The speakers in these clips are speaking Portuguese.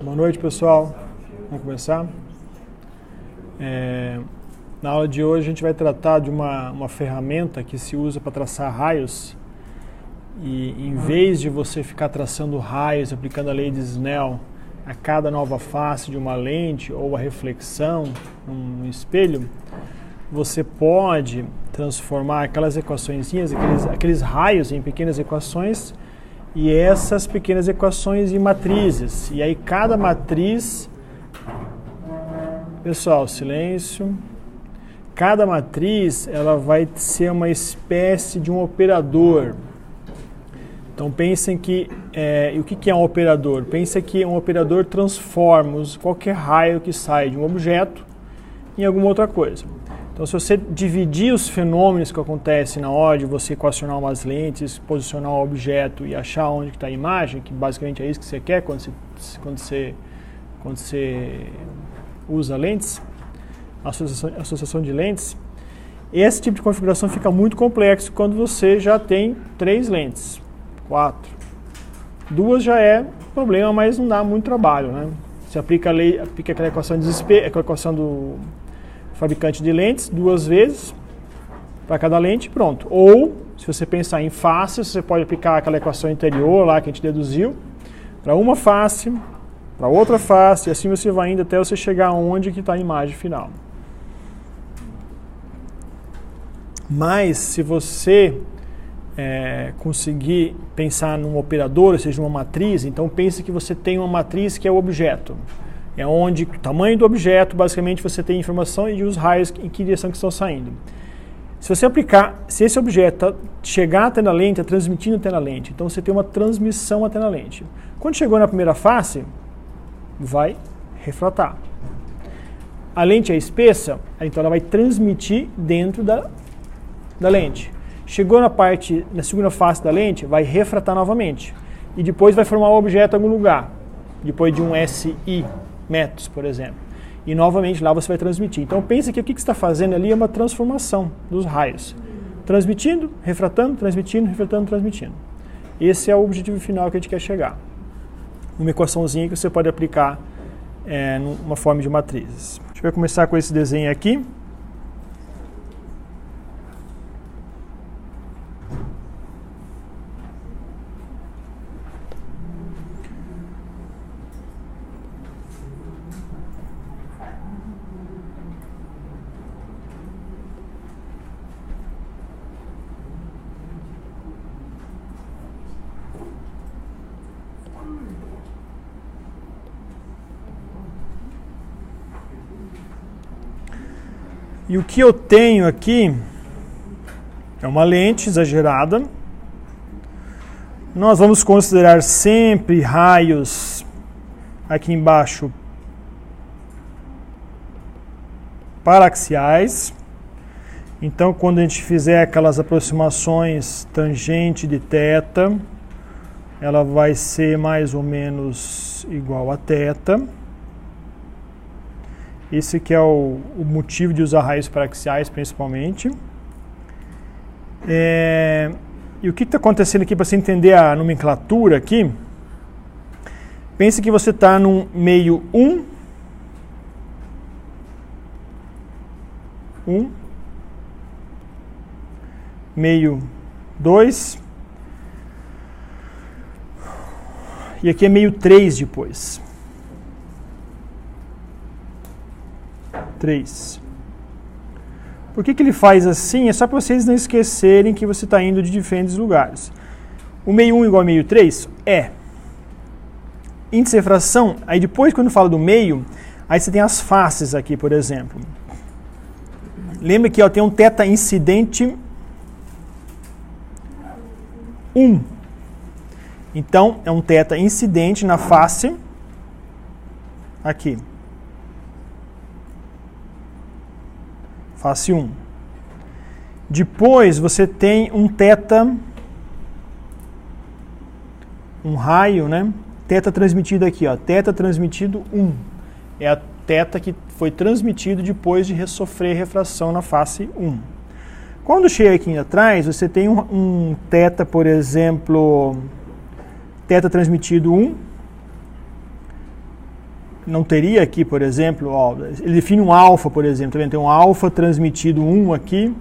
Boa noite, pessoal. Vamos começar? Na aula de hoje a gente vai tratar de uma ferramenta que se usa para traçar raios. E em vez de você ficar traçando raios, aplicando a lei de Snell a cada nova face de uma lente ou a reflexão num espelho, você pode transformar aquelas equaçõezinhas, aqueles raios em pequenas equações e essas pequenas equações em matrizes. E aí cada matriz... Pessoal, silêncio. Cada matriz ela vai ser uma espécie de um operador. Então pensem que... o que é um operador? Pensa que um operador transforma qualquer raio que sai de um objeto em alguma outra coisa. Então, se você dividir os fenômenos que acontecem na hora de você equacionar umas lentes, posicionar um objeto e achar onde está a imagem, que basicamente é isso que você quer quando você usa lentes, associação de lentes, esse tipo de configuração fica muito complexo quando você já tem 3 lentes, 4. 2 já é problema, mas não dá muito trabalho, né? Você aplica aquela equação aquela equação do fabricante de lentes 2 vezes para cada lente, pronto. Ou, se você pensar em faces, você pode aplicar aquela equação anterior lá que a gente deduziu para uma face, para outra face, e assim você vai indo até você chegar onde que está a imagem final. Mas, se você conseguir pensar num operador, ou seja, uma matriz, então pense que você tem uma matriz que é o objeto. É onde o tamanho do objeto, basicamente, você tem informação e os raios em que direção que estão saindo. Se você aplicar, se esse objeto chegar até na lente, é transmitindo até na lente, então você tem uma transmissão até na lente. Quando chegou na primeira face, vai refratar. A lente é espessa, então ela vai transmitir dentro da lente. Chegou na segunda face da lente, vai refratar novamente. E depois vai formar o objeto em algum lugar, depois de um SI metros, por exemplo. E novamente lá você vai transmitir. Então pense que o que você está fazendo ali é uma transformação dos raios. Transmitindo, refratando, transmitindo, refratando, transmitindo. Esse é o objetivo final que a gente quer chegar. Uma equaçãozinha que você pode aplicar numa forma de matrizes. A gente vai começar com esse desenho aqui. E o que eu tenho aqui é uma lente exagerada. Nós vamos considerar sempre raios aqui embaixo paraxiais. Então, quando a gente fizer aquelas aproximações tangente de θ, ela vai ser mais ou menos igual a θ. Esse que é o motivo de usar raios paraxiais, principalmente. E o que está acontecendo aqui, para você entender a nomenclatura aqui? Pense que você está num meio 1, meio 2, e aqui é meio 3 depois. 3. Por que ele faz assim? É só para vocês não esquecerem que você está indo de diferentes lugares. O meio 1 igual a meio 3 é índice de refração. Aí depois, quando fala do meio, aí você tem as faces aqui, por exemplo. Lembra que tem um θ incidente 1. Então, é um θ incidente na face aqui. Face 1. Depois você tem um θ, um raio, né? Θ transmitido aqui, ó. Θ transmitido 1. É a θ que foi transmitido depois de sofrer refração na face 1. Quando chega aqui atrás, você tem um θ, por exemplo, θ transmitido 1, não teria aqui, por exemplo, ó, ele define um alfa, por exemplo, tá vendo? Tem um alfa transmitido 1 aqui,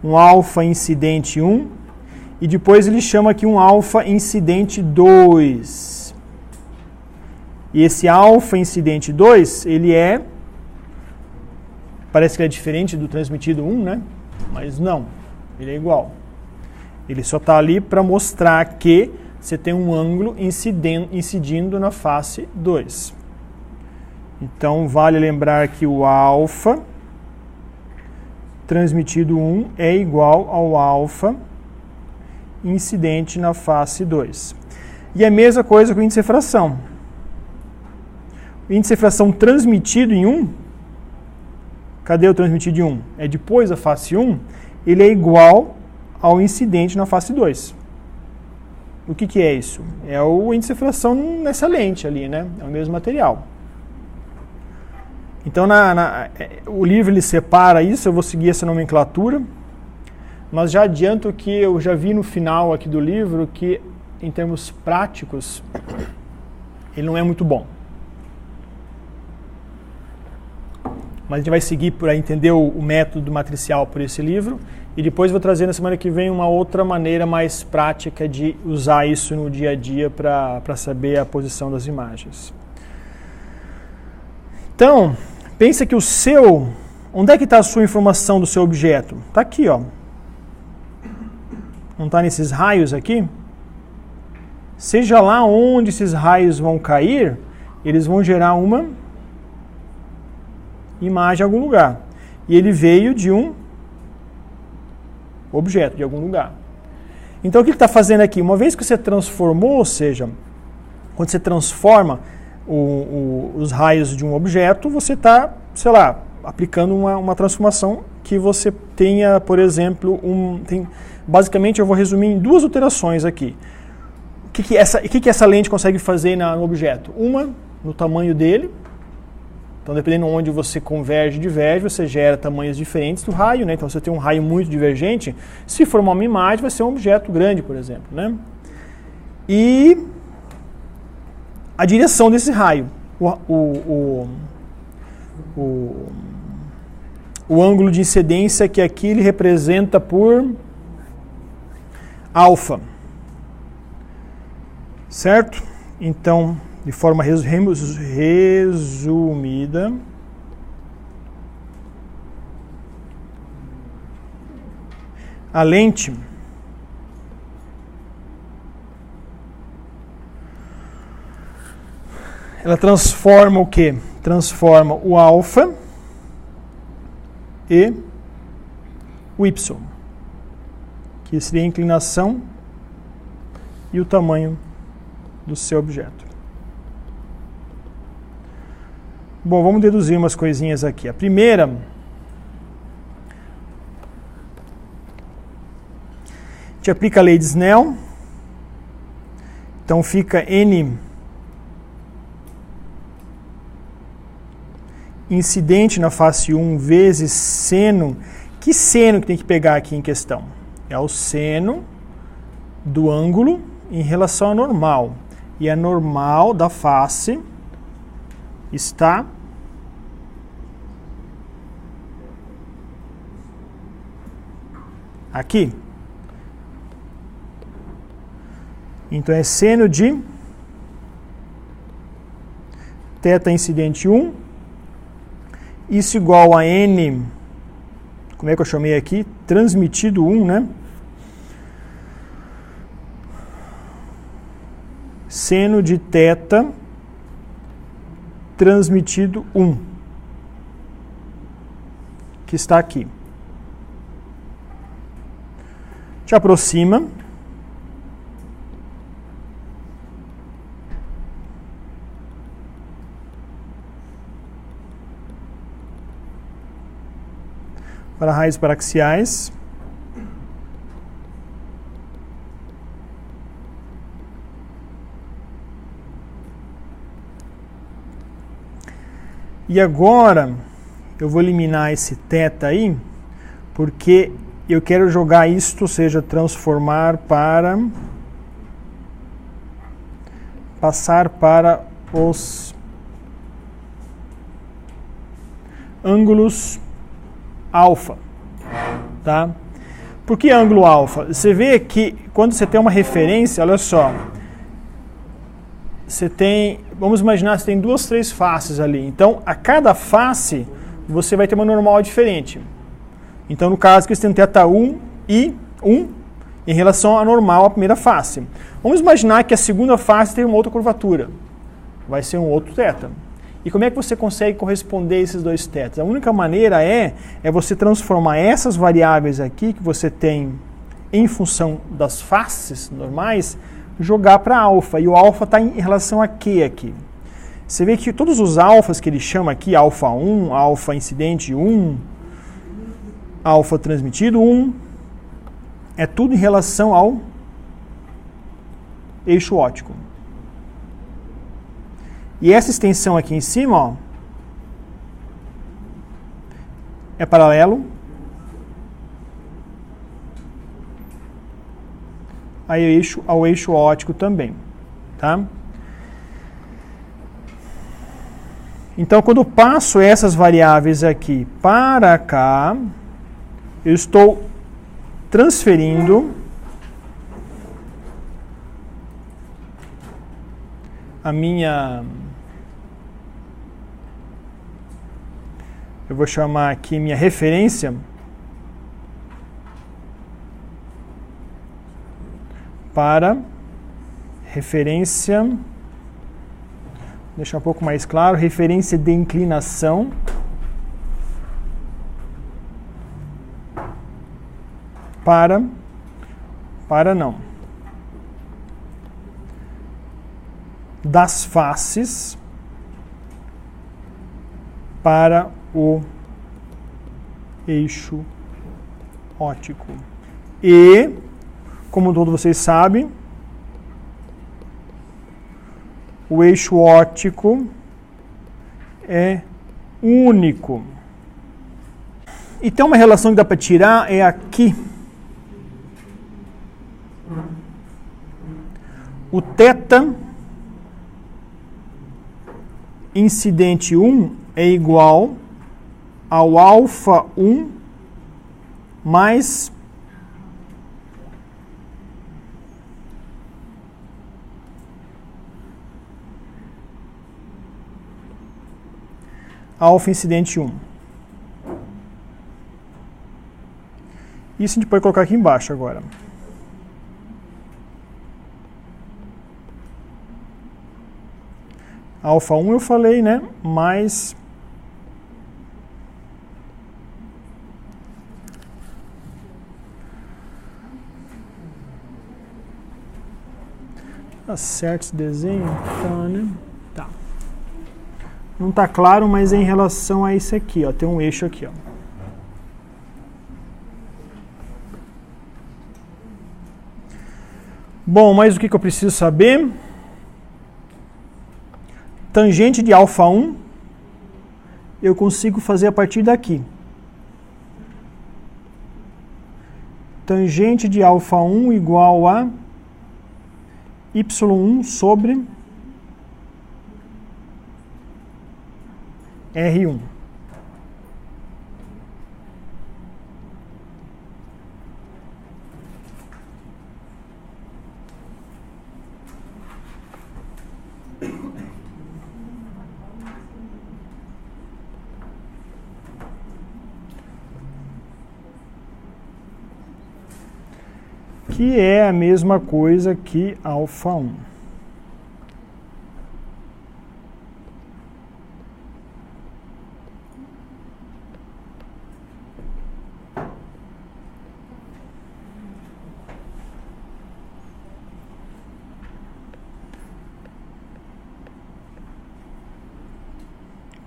um alfa incidente 1, e depois ele chama aqui um alfa incidente 2. E esse alfa incidente 2, ele parece que ele é diferente do transmitido 1, né? Mas não, ele é igual. Ele só está ali para mostrar que você tem um ângulo incidindo na face 2. Então, vale lembrar que o alfa transmitido 1 é igual ao alfa incidente na face 2. E a mesma coisa com o índice de fração. O índice de fração transmitido em 1, cadê o transmitido em 1? É depois da face 1, ele é igual ao incidente na face 2. O que é isso? É o índice de fração nessa lente ali, né? É o mesmo material. Então, o livro ele separa isso, eu vou seguir essa nomenclatura, mas já adianto que eu já vi no final aqui do livro que, em termos práticos, ele não é muito bom. Mas a gente vai seguir para entender o método matricial por esse livro, e depois vou trazer na semana que vem uma outra maneira mais prática de usar isso no dia a dia para saber a posição das imagens. Então, pensa que onde é que está a sua informação do seu objeto? Está aqui, ó. Não está nesses raios aqui? Seja lá onde esses raios vão cair, eles vão gerar uma imagem em algum lugar. E ele veio de um objeto, de algum lugar. Então, o que ele está fazendo aqui? Uma vez que você transformou, ou seja, quando você transforma os raios de um objeto, você está, sei lá, aplicando uma transformação que você tenha, por exemplo, basicamente eu vou resumir em duas alterações aqui. O que essa lente consegue fazer no objeto? Uma, no tamanho dele. Então, dependendo de onde você converge e diverge, você gera tamanhos diferentes do raio, né? Então, você tem um raio muito divergente, se formar uma imagem, vai ser um objeto grande, por exemplo, né? E a direção desse raio, o ângulo de incidência, que aqui ele representa por alfa, certo? Então, de forma resumida, a lente ela transforma o quê? Transforma o alfa e o y, que seria a inclinação e o tamanho do seu objeto. Bom, vamos deduzir umas coisinhas aqui. A primeira, a gente aplica a lei de Snell. Então fica N incidente na face 1 vezes seno. Que seno que tem que pegar aqui em questão? É o seno do ângulo em relação à normal. E a normal da face está aqui. Então é seno de θ incidente 1, isso igual a N, como é que eu chamei aqui? Transmitido 1, né? Seno de θ transmitido 1, que está aqui. Te aproxima. Para raízes paraxiais. E agora, eu vou eliminar esse θ aí, porque eu quero jogar isto, ou seja, transformar para passar para os ângulos alfa, tá? Por que ângulo alfa? Você vê que quando você tem uma referência, olha só, você tem, vamos imaginar, você tem 2, 3 faces ali. Então, a cada face, você vai ter uma normal diferente. Então, no caso que você tem θ1 e 1 em relação à normal, a primeira face. Vamos imaginar que a segunda face tem uma outra curvatura. Vai ser um outro θ. E como é que você consegue corresponder a esses dois θs? A única maneira é você transformar essas variáveis aqui que você tem em função das faces normais, jogar para alfa. E o alfa está em relação a quê aqui? Você vê que todos os alfas que ele chama aqui, alfa 1, alfa incidente 1, alfa transmitido 1, é tudo em relação ao eixo óptico. E essa extensão aqui em cima, ó, é paralelo ao eixo óptico também, tá? Então, quando eu passo essas variáveis aqui para cá, eu estou transferindo a minha... Eu vou chamar aqui minha referência para referência, deixar um pouco mais claro, referência de inclinação para não, das faces para o eixo óptico. E, como todos vocês sabem, o eixo óptico é único. E tem uma relação que dá para tirar, é aqui. O θ incidente 1 é igual ao alfa 1 mais alfa incidente 1. Isso a gente pode colocar aqui embaixo agora. Alfa 1 eu falei, né? Mais tá certo esse desenho? Tá, né? Tá. Não tá claro, mas é em relação a esse aqui, ó. Tem um eixo aqui, ó. Bom, mas o que eu preciso saber? Tangente de alfa 1, eu consigo fazer a partir daqui. Tangente de alfa 1 igual a y1 sobre R1. Que é a mesma coisa que alfa 1.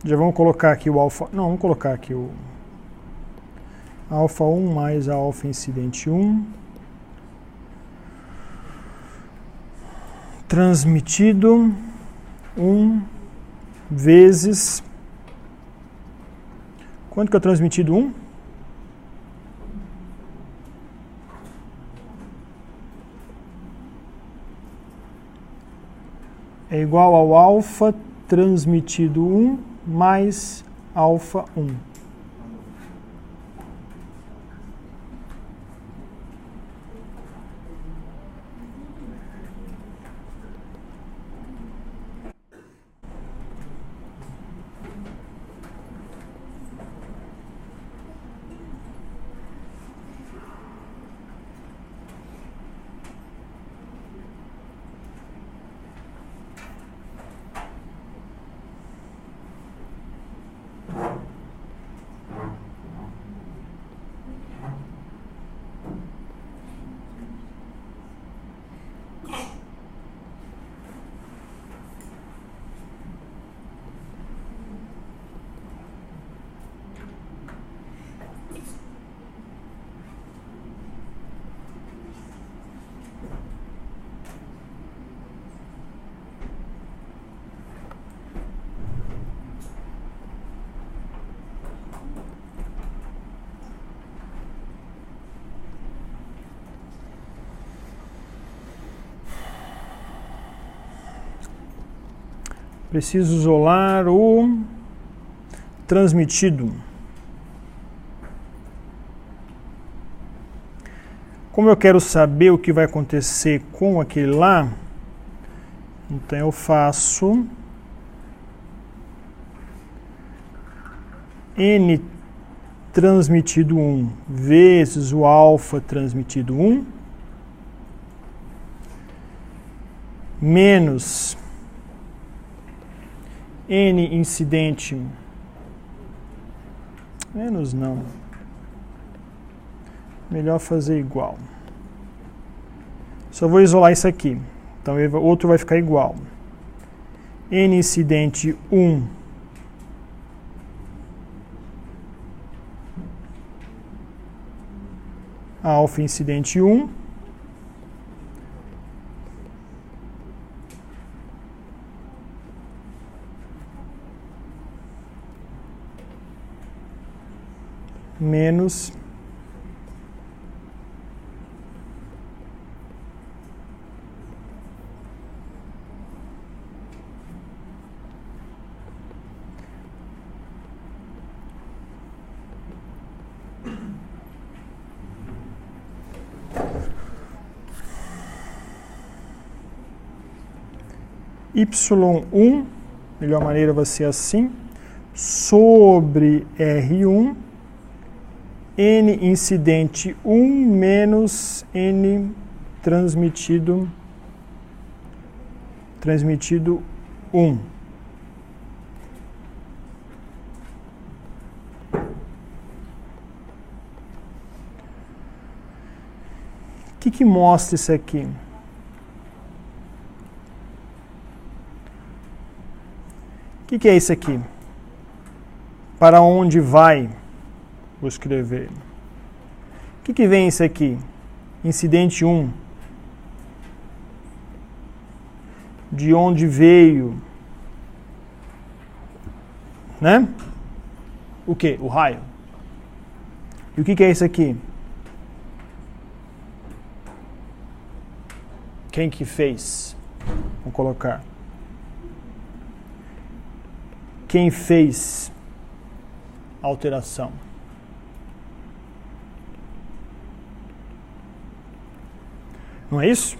Já vamos colocar aqui o alfa... Não, vamos colocar aqui o alfa 1 mais a alfa incidente 1. Transmitido 1 vezes... Quanto que é transmitido 1? É igual ao alfa transmitido 1 mais alfa 1. Preciso isolar o transmitido. Como eu quero saber o que vai acontecer com aquele lá, então eu faço N transmitido 1 vezes o alfa transmitido 1 menos N incidente, menos não, melhor fazer igual. Só vou isolar isso aqui, então o outro vai ficar igual. N incidente 1 alfa incidente 1 menos Y1, melhor maneira vai ser assim, sobre R1 N incidente 1 menos N transmitido 1. O que mostra isso aqui? O que é isso aqui? Para onde vai? Vou escrever. O que vem isso aqui? Incidente 1. De onde veio? Né? O que? O raio. E o que é isso aqui? Quem que fez? Vou colocar. Quem fez a alteração? Não é isso?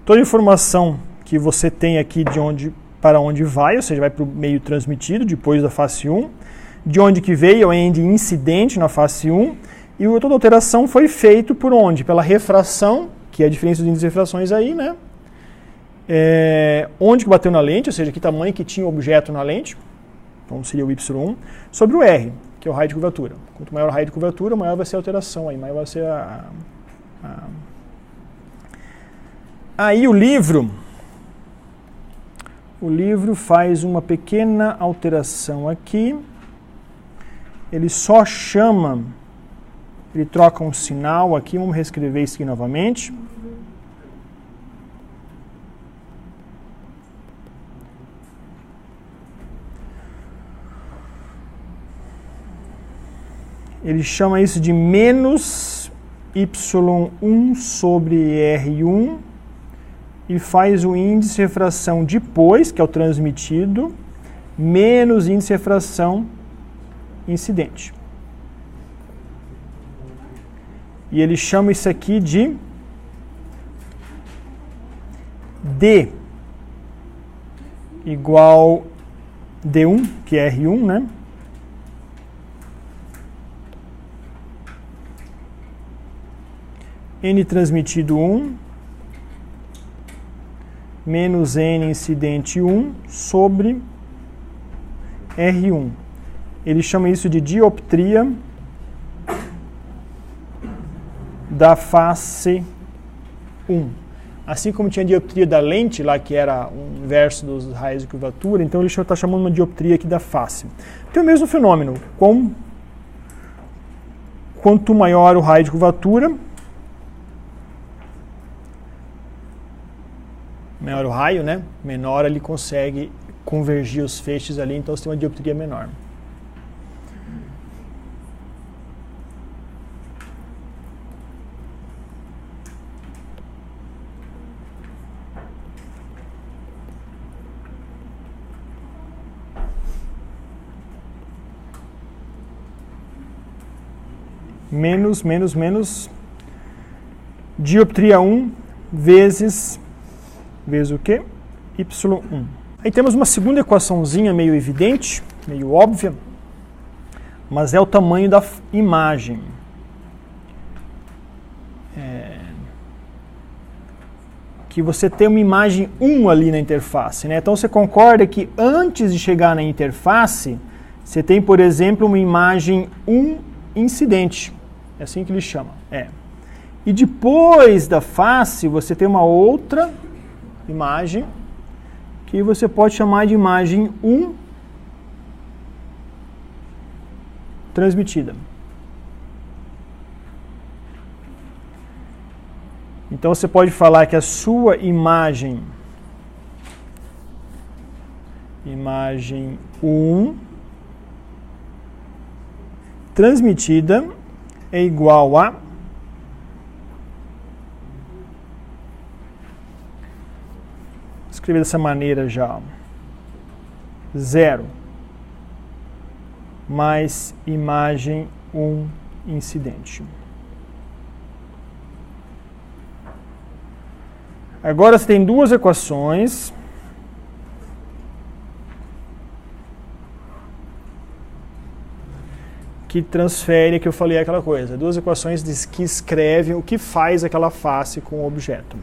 Toda informação que você tem aqui de onde para onde vai, ou seja, vai para o meio transmitido depois da face 1, de onde que veio, é de incidente na face 1, e toda alteração foi feita por onde? Pela refração, que é a diferença dos índices de refrações aí, né? Onde que bateu na lente, ou seja, que tamanho que tinha o objeto na lente, então seria o Y1, sobre o R, que é o raio de curvatura. Quanto maior o raio de curvatura, maior vai ser a alteração, aí maior vai ser Aí o livro faz uma pequena alteração aqui, ele só chama, ele troca um sinal aqui, vamos reescrever isso aqui novamente. Ele chama isso de menos Y1 sobre R1 e faz o índice de refração depois, que é o transmitido, menos índice de refração incidente. E ele chama isso aqui de D igual D1, que é R1, né? N transmitido 1 menos N incidente 1 sobre R1. Ele chama isso de dioptria da face 1. Assim como tinha a dioptria da lente, lá que era o inverso dos raios de curvatura, então ele está chamando uma dioptria aqui da face. Tem o mesmo fenômeno. Quanto maior o raio de curvatura, menor o raio, né? Menor ele consegue convergir os feixes ali, então você tem uma dioptria menor. Menos dioptria 1 vezes o quê? Y1. Aí temos uma segunda equaçãozinha meio evidente, meio óbvia, mas é o tamanho da imagem. Que você tem uma imagem 1 ali na interface, né? Então você concorda que antes de chegar na interface, você tem, por exemplo, uma imagem 1 incidente. É assim que ele chama. E depois da face, você tem uma outra imagem que você pode chamar de imagem 1 transmitida. Então você pode falar que a sua imagem 1 transmitida é igual a escrever dessa maneira já. 0 mais imagem 1 incidente. Agora você tem duas equações. Que transfere, que eu falei aquela coisa. Duas equações que escrevem o que faz aquela face com o objeto.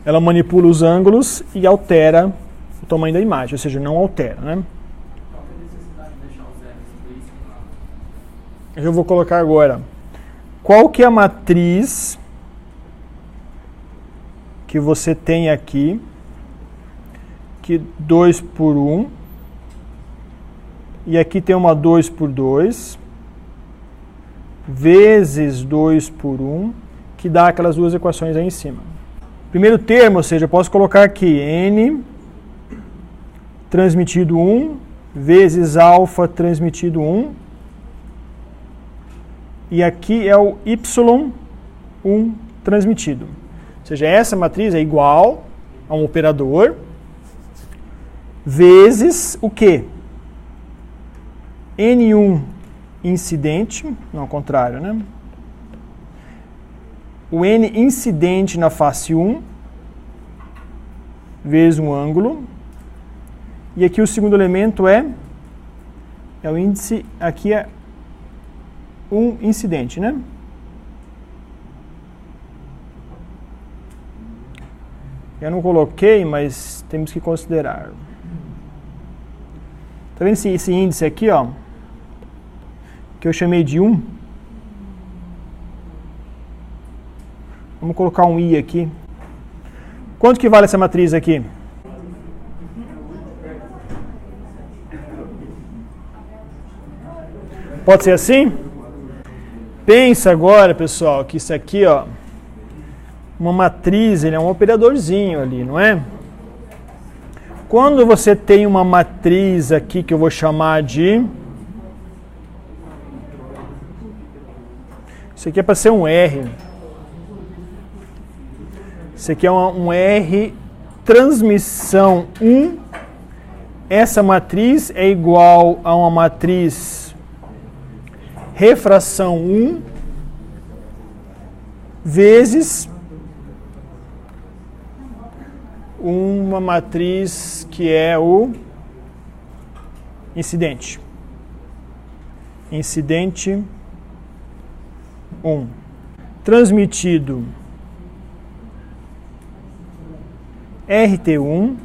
Ela manipula os ângulos e altera o tamanho da imagem, ou seja, não altera, né? Qual é a necessidade de deixar o zero explícito lá? Eu vou colocar agora. Qual que é a matriz que você tem aqui? Que 2 por 1. E aqui tem uma 2 por 2. Vezes 2 por 1. Que dá aquelas duas equações aí em cima. Primeiro termo, ou seja, eu posso colocar aqui N transmitido 1 vezes alfa transmitido 1. E aqui é o Y1 transmitido. Ou seja, essa matriz é igual a um operador vezes o quê? N1 incidente, não ao contrário, né? O N incidente na face 1 vezes um ângulo. E aqui o segundo elemento é o índice, aqui é 1 incidente, né? Eu não coloquei, mas temos que considerar. Tá vendo esse índice aqui, ó? Que eu chamei de 1. Vamos colocar um I aqui. Quanto que vale essa matriz aqui? Pode ser assim? Pensa agora, pessoal, que isso aqui, ó, uma matriz, ele é um operadorzinho ali, não é? Quando você tem uma matriz aqui que eu vou chamar de... Isso aqui é para ser um R. Isso aqui é um R transmissão 1. Essa matriz é igual a uma matriz refração 1 vezes uma matriz que é o incidente. Incidente 1. Transmitido RT1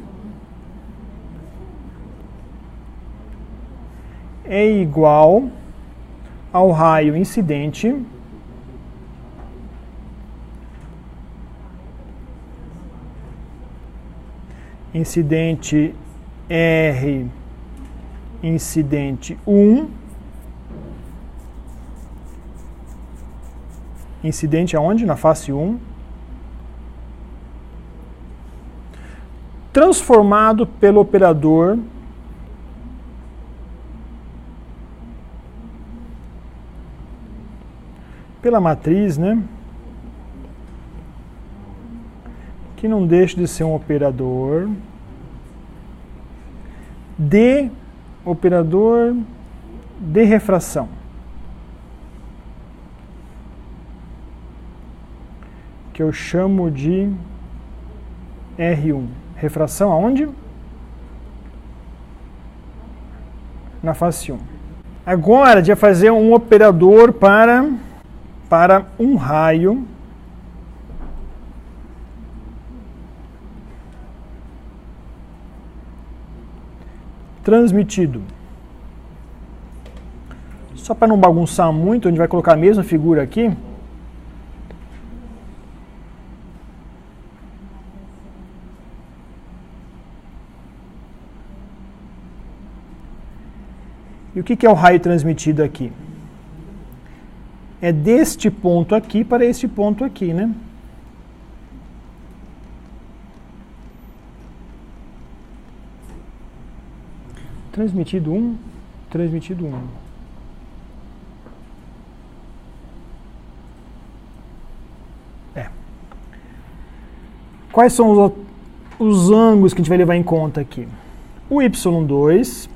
é igual ao raio incidente R incidente 1, incidente aonde? Na face 1, transformado pelo operador pela matriz, né? Que não deixa de ser um operador de refração. Que eu chamo de R1. Refração aonde? Na face 1. Agora, a gente vai fazer um operador para um raio transmitido. Só para não bagunçar muito, a gente vai colocar a mesma figura aqui. E o que é o raio transmitido aqui? É deste ponto aqui para este ponto aqui, né? Transmitido 1, transmitido 1. Quais são os ângulos que a gente vai levar em conta aqui? O Y2,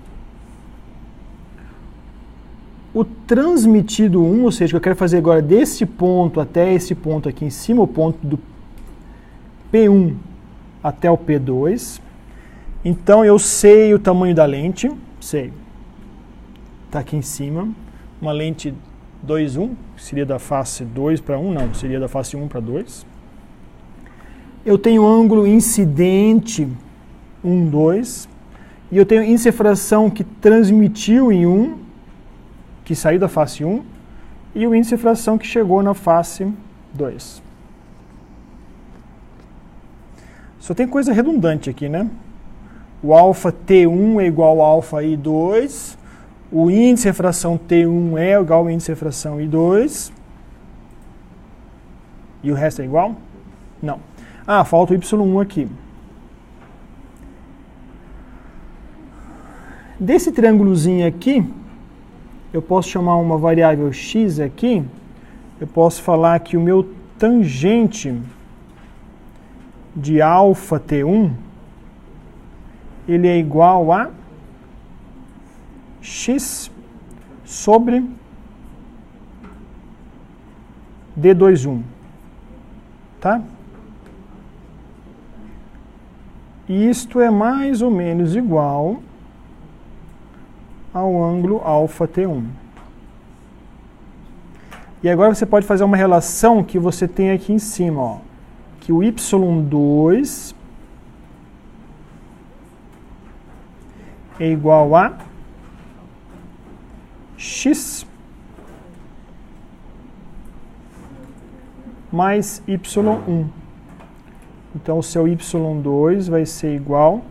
o transmitido 1, ou seja, que eu quero fazer agora desse ponto até esse ponto aqui em cima, o ponto do P1 até o P2. Então eu sei o tamanho da lente, sei. Está aqui em cima, uma lente 2:1, seria da face 2 para 1, não, seria da face 1 para 2. Eu tenho ângulo incidente 1, 2, e eu tenho índice-fração que transmitiu em 1, que saiu da face 1, e o índice-fração que chegou na face 2. Só tem coisa redundante aqui, né? O alfa T1 é igual ao alfa I2, o índice de refração T1 é igual ao índice de refração I2, e o resto é igual? Não. Ah, falta o Y1 aqui. Desse triângulozinho aqui, eu posso chamar uma variável x aqui, eu posso falar que o meu tangente de alfa T1, ele é igual a x sobre D21, tá? E isto é mais ou menos igual ao ângulo alfa T1. E agora você pode fazer uma relação que você tem aqui em cima, ó, que o Y2 é igual a x mais Y1. Então, o seu Y2 vai ser igual...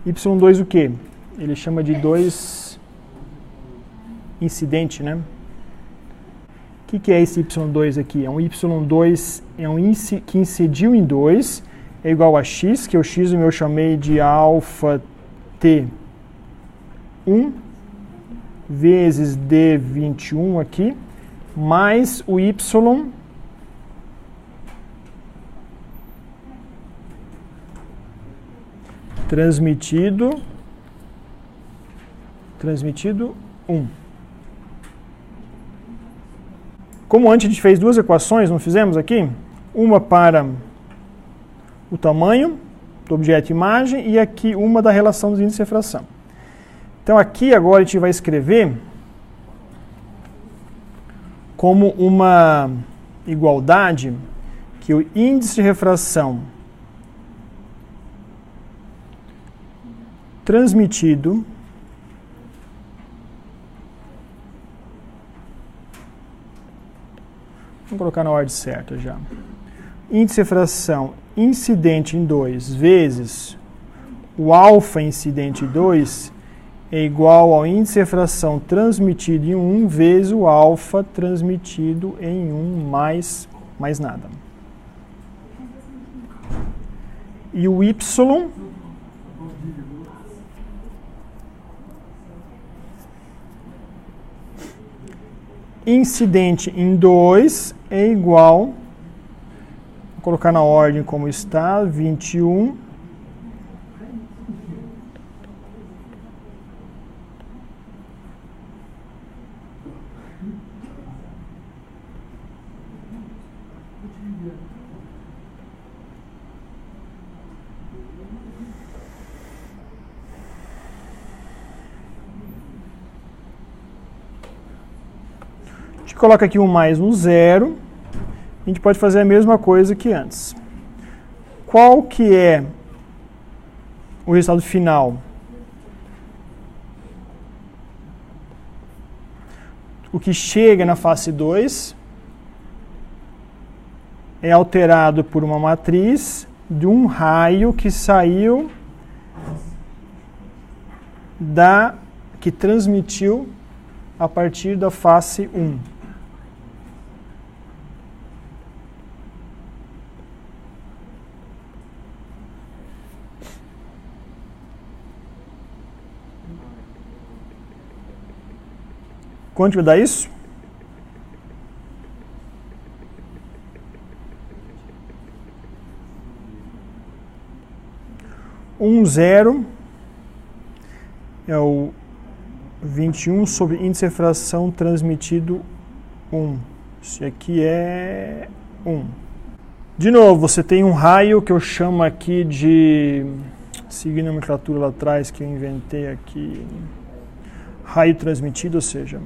Y2 o quê? Ele chama de 2 incidente, né? O que é esse Y2 aqui? É um Y2 que incidiu em 2, é igual a x, que o x eu chamei de alfa T1, vezes D21 aqui, mais o Y transmitido 1. Como antes a gente fez duas equações, não fizemos aqui? Uma para o tamanho do objeto imagem e aqui uma da relação dos índices de refração. Então aqui agora a gente vai escrever como uma igualdade que o índice de refração transmitido vamos colocar na ordem certa já. Índice de refração incidente em 2 vezes o alfa incidente em 2 é igual ao índice de refração transmitido em 1 vezes o alfa transmitido em 1 mais nada. E o y incidente em 2 é igual, vou colocar na ordem como está, 21 coloca aqui um mais um zero, a gente pode fazer a mesma coisa que antes. Qual que é o resultado final? O que chega na face 2 é alterado por uma matriz de um raio que saiu que transmitiu a partir da face 1. Quanto vai dar isso? Zero é o 21 sobre índice de refração transmitido 1. Isso aqui é 1. De novo, você tem um raio que eu chamo aqui de, seguindo a nomenclatura lá atrás que eu inventei aqui, raio transmitido, ou seja,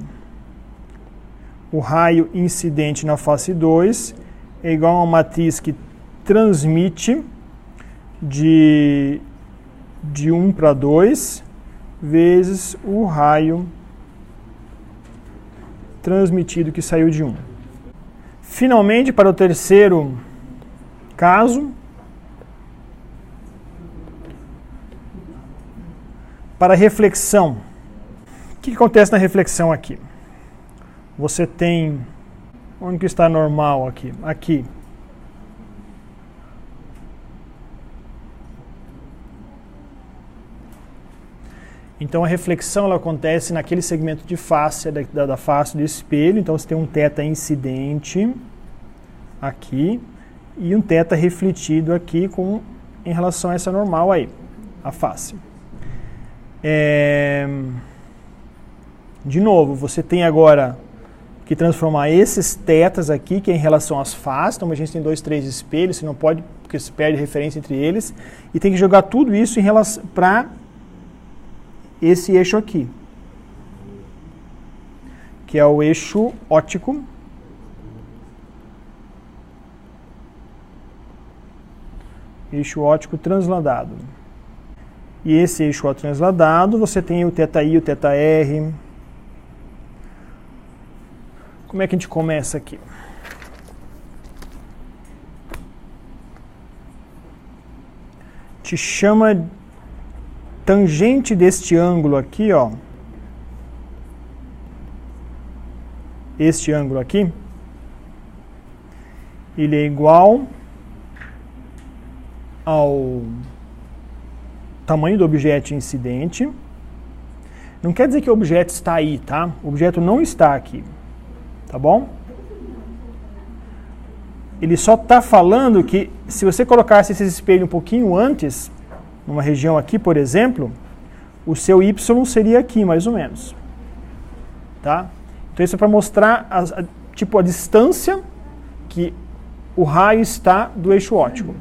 o raio incidente na face 2 é igual a uma matriz que transmite de 1 para 2 vezes o raio transmitido que saiu de 1. Finalmente, para o terceiro caso, para reflexão. O que acontece na reflexão aqui? Você tem, onde que está normal aqui? Aqui. Então a reflexão ela acontece naquele segmento de face, da face do espelho. Então você tem um θ incidente aqui e um θ refletido aqui em relação a essa normal aí, a face. De novo, você tem agora que transformar esses θs aqui, que é em relação às faces. Então a gente tem 2, 3 espelhos, você não pode, porque se perde referência entre eles, e tem que jogar tudo isso em relação para esse eixo aqui, que é o eixo óptico, transladado. E esse eixo óptico transladado, você tem o θi e o θr. Como é que a gente começa aqui? Te chama tangente deste ângulo aqui, ó. Este ângulo aqui, ele é igual ao tamanho do objeto incidente. Não quer dizer que o objeto está aí, tá? O objeto não está aqui, tá bom? Ele só está falando que se você colocasse esse espelho um pouquinho antes, numa região aqui, por exemplo, o seu y seria aqui, mais ou menos. Tá? Então isso é para mostrar tipo a distância que o raio está do eixo óptico.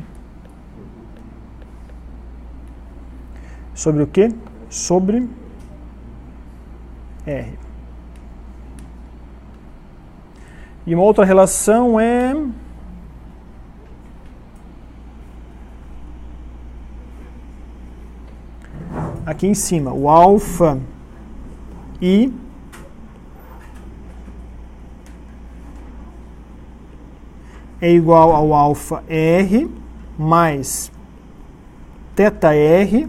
Sobre o quê? Sobre R. E uma outra relação é aqui em cima, o alfa I é igual ao alfa R mais θ R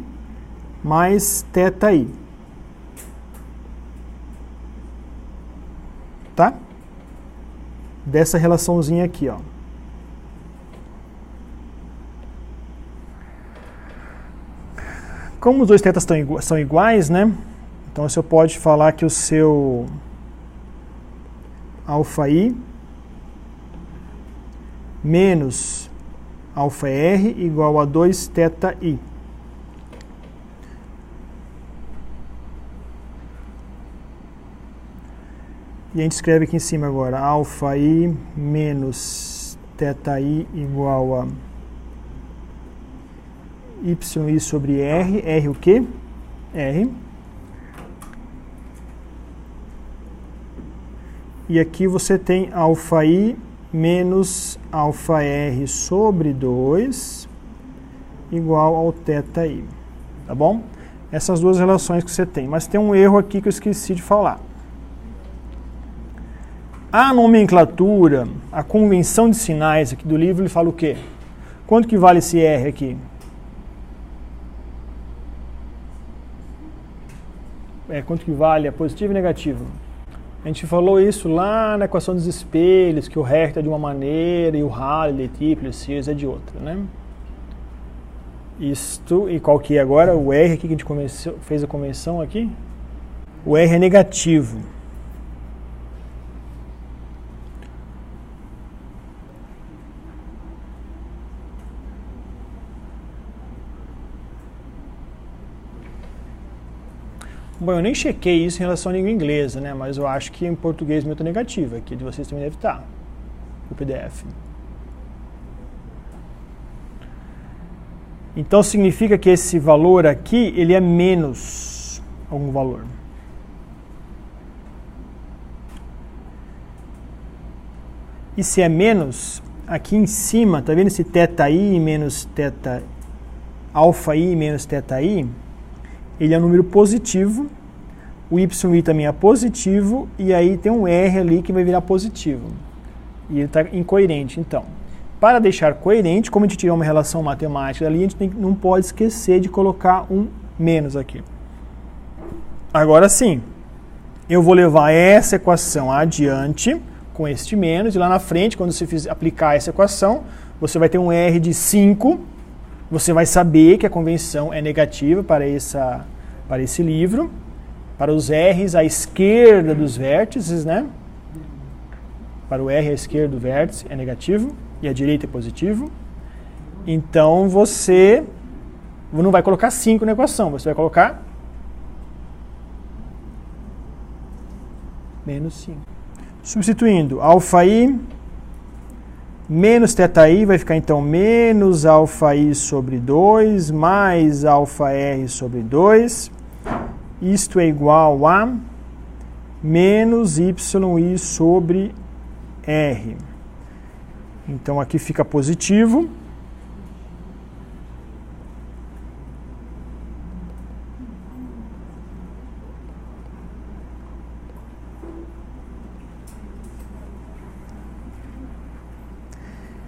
mais θ I. Tá? Dessa relaçãozinha aqui, ó. Como os dois tetas são iguais, né? Então você pode falar que o seu alfa I menos alfa R igual a 2 θ I. E a gente escreve aqui em cima agora, alfa I menos θ I igual a YI sobre R. R o quê? R. E aqui você tem alfa I menos alfa R sobre 2 igual ao θ I. Tá bom? Essas duas relações que você tem. Mas tem um erro aqui que eu esqueci de falar. A nomenclatura, a convenção de sinais aqui do livro, ele fala o quê? Quanto que vale esse R aqui? Quanto que vale a positivo e negativo? A gente falou isso lá na equação dos espelhos, que o recto é de uma maneira e o Halley, Tipler, Sears é de outra, né? Isto, e qual que é agora? O R aqui que a gente fez a convenção aqui? O R é negativo. Bom, eu nem chequei isso em relação à língua inglesa, né? Mas eu acho que em português meu está negativo. Aqui de vocês também deve estar, o PDF. Então significa que esse valor aqui, ele é menos algum valor. E se é menos, aqui em cima, tá vendo esse θi menos θ, alfa I menos θ I? Ele é um número positivo, o YI também é positivo, e aí tem um R ali que vai virar positivo. E ele está incoerente, então. Para deixar coerente, como a gente tiver uma relação matemática ali, a gente não pode esquecer de colocar um menos aqui. Agora sim, eu vou levar essa equação adiante com este menos, e lá na frente, quando você aplicar essa equação, você vai ter um R de 5, você vai saber que a convenção é negativa para esse livro, para os R's à esquerda dos vértices, né? Para o R à esquerda do vértice é negativo e à direita é positivo. Então você não vai colocar 5 na equação, você vai colocar menos 5. Substituindo alfa I menos θ I vai ficar então menos alfa I sobre 2 mais alfa R sobre 2. Isto é igual a menos YI sobre R. Então aqui fica positivo.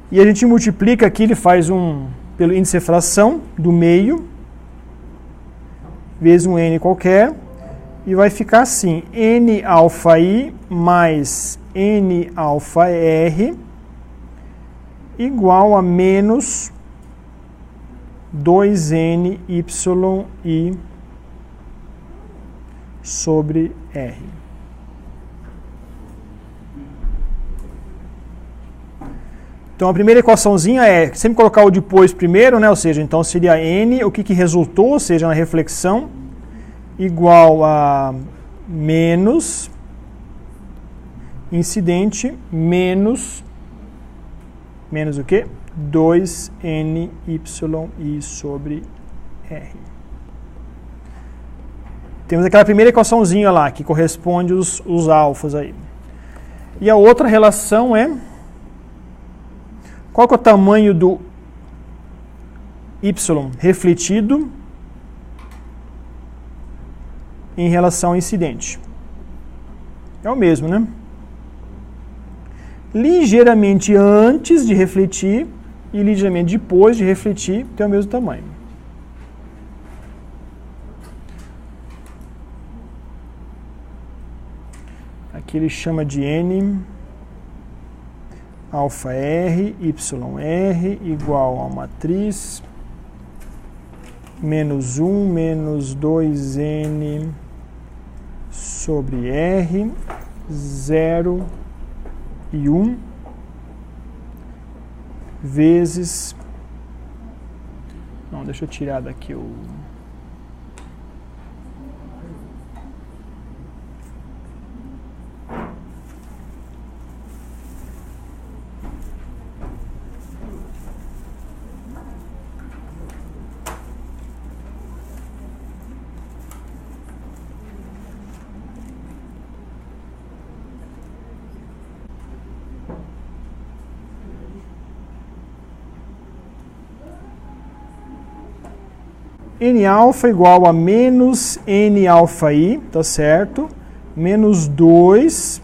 E a gente multiplica aqui, ele faz pelo índice de fração do meio, vezes um N qualquer, e vai ficar assim, N alfa I mais N alfa R igual a menos 2N YI sobre R. Então a primeira equaçãozinha é sempre colocar o depois primeiro, né? Ou seja, então seria N, o que resultou, ou seja, na reflexão, igual a menos incidente menos o quê? 2NYI sobre R. Temos aquela primeira equaçãozinha lá, que corresponde os alfas aí. E a outra relação é... Qual que é o tamanho do Y refletido em relação ao incidente? É o mesmo, né? Ligeiramente antes de refletir e ligeiramente depois de refletir tem o mesmo tamanho. Aqui ele chama de N alfa R, YR igual a matriz menos 1 menos 2N sobre R, 0 e 1 vezes... Não, deixa eu tirar daqui o... N alfa igual a menos N alfa I, tá certo? Menos 2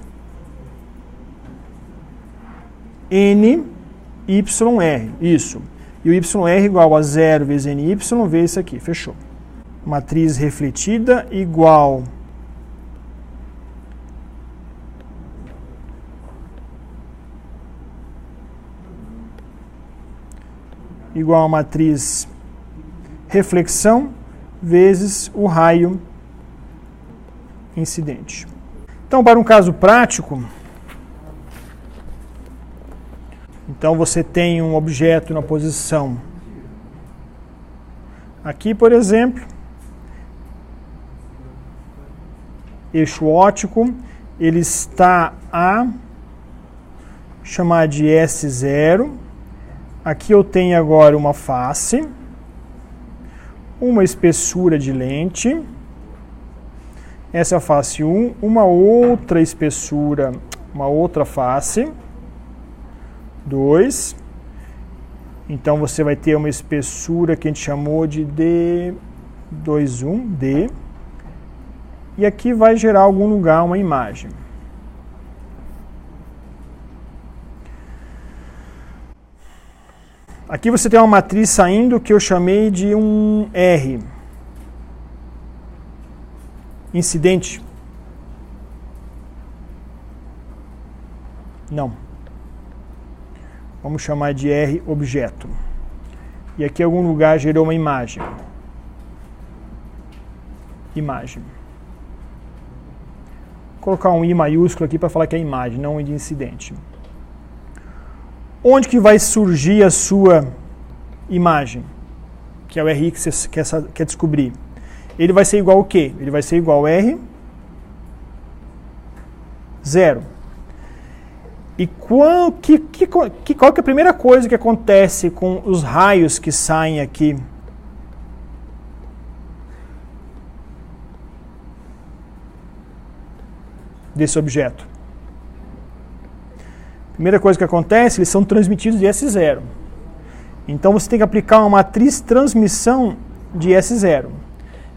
N YR, isso. E o YR igual a 0 vezes NY vezes isso aqui, fechou. Matriz refletida igual a matriz reflexão vezes o raio incidente. Então, para um caso prático, então você tem um objeto na posição aqui, por exemplo, eixo óptico, ele está a chamar de S0. Aqui eu tenho agora uma face, uma espessura de lente, essa é a face 1, uma outra espessura, uma outra face, 2, então você vai ter uma espessura que a gente chamou de D21, D, e aqui vai gerar em algum lugar uma imagem. Aqui você tem uma matriz saindo que eu chamei de um R. Incidente? Não. Vamos chamar de R objeto. E aqui em algum lugar gerou uma imagem. Imagem. Vou colocar um I maiúsculo aqui para falar que é imagem, não de incidente. Onde que vai surgir a sua imagem? Que é o RI que você quer descobrir. Ele vai ser igual ao quê? Ele vai ser igual a R, 0. E qual que é a primeira coisa que acontece com os raios que saem aqui? Desse objeto. Primeira coisa que acontece, eles são transmitidos de S0. Então você tem que aplicar uma matriz transmissão de S0.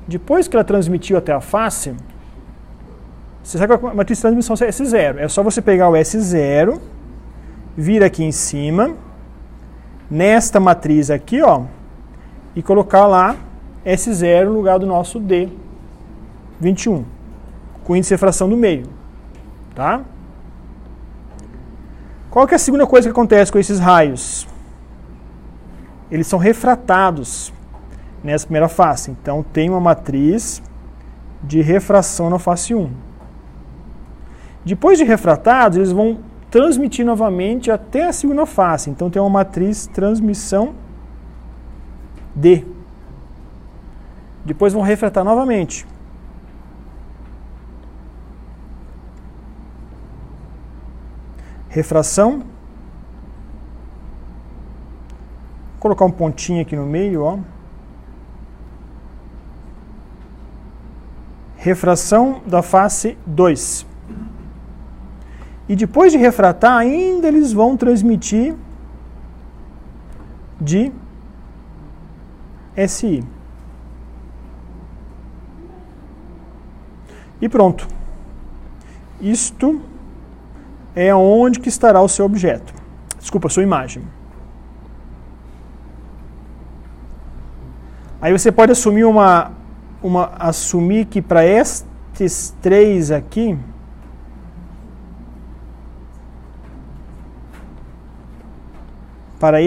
Depois que ela transmitiu até a face, você sabe que a matriz de transmissão é S0. É só você pegar o S0, vir aqui em cima, nesta matriz aqui, ó, e colocar lá S0 no lugar do nosso D21, com índice de refração do meio. Tá? Qual que é a segunda coisa que acontece com esses raios? Eles são refratados nessa primeira face. Então, tem uma matriz de refração na face 1. Depois de refratados, eles vão transmitir novamente até a segunda face. Então, tem uma matriz transmissão D. Depois vão refratar novamente. refração. Vou colocar um pontinho aqui no meio, ó. Refração da face 2. E depois de refratar, ainda eles vão transmitir de SI. E pronto. Isto é onde que estará o seu objeto. Desculpa, a sua imagem. Aí você pode assumir assumir que para estes três aqui, para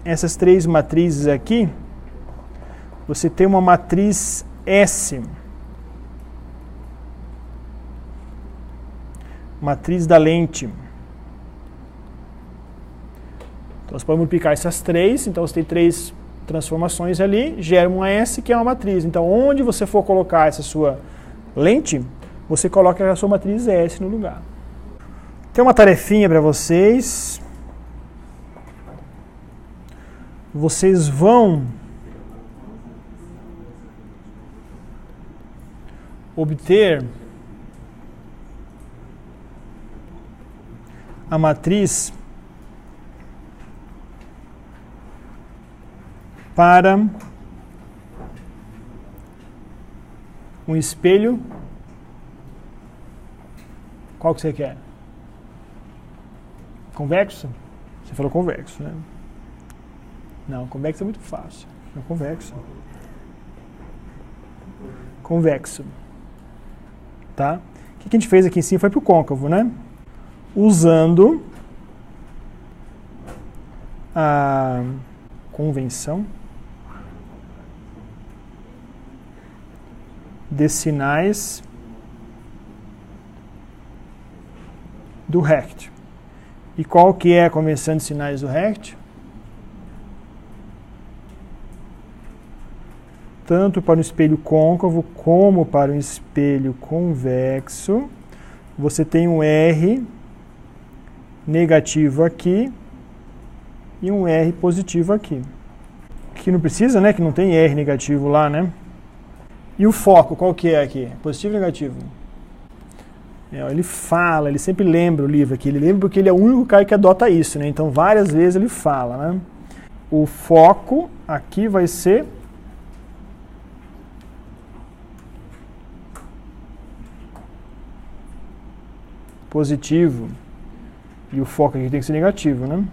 essas três matrizes aqui, você tem uma matriz S. Matriz da lente. Então você pode multiplicar essas três, então você tem três transformações ali, gera uma S que é uma matriz. Então onde você for colocar essa sua lente, você coloca a sua matriz S no lugar. Tem uma tarefinha para vocês. Vocês vão obter a matriz para um espelho. Qual que você quer? Convexo? Você falou convexo, né? Não, convexo é muito fácil. É convexo. Convexo. Tá? O que a gente fez aqui em cima foi para o côncavo, né? Usando a convenção de sinais do Hecht. E qual que é a convenção de sinais do Hecht? Tanto para um espelho côncavo como para um espelho convexo, você tem um R negativo aqui e um R positivo aqui. Que não precisa, né? Que não tem R negativo lá, né? E o foco, qual que é aqui? Positivo ou negativo? Ele fala, ele sempre lembra o livro aqui. Ele lembra porque ele é o único cara que adota isso, né? Então várias vezes ele fala, né? O foco aqui vai ser positivo. E o foco aqui tem que ser negativo, né?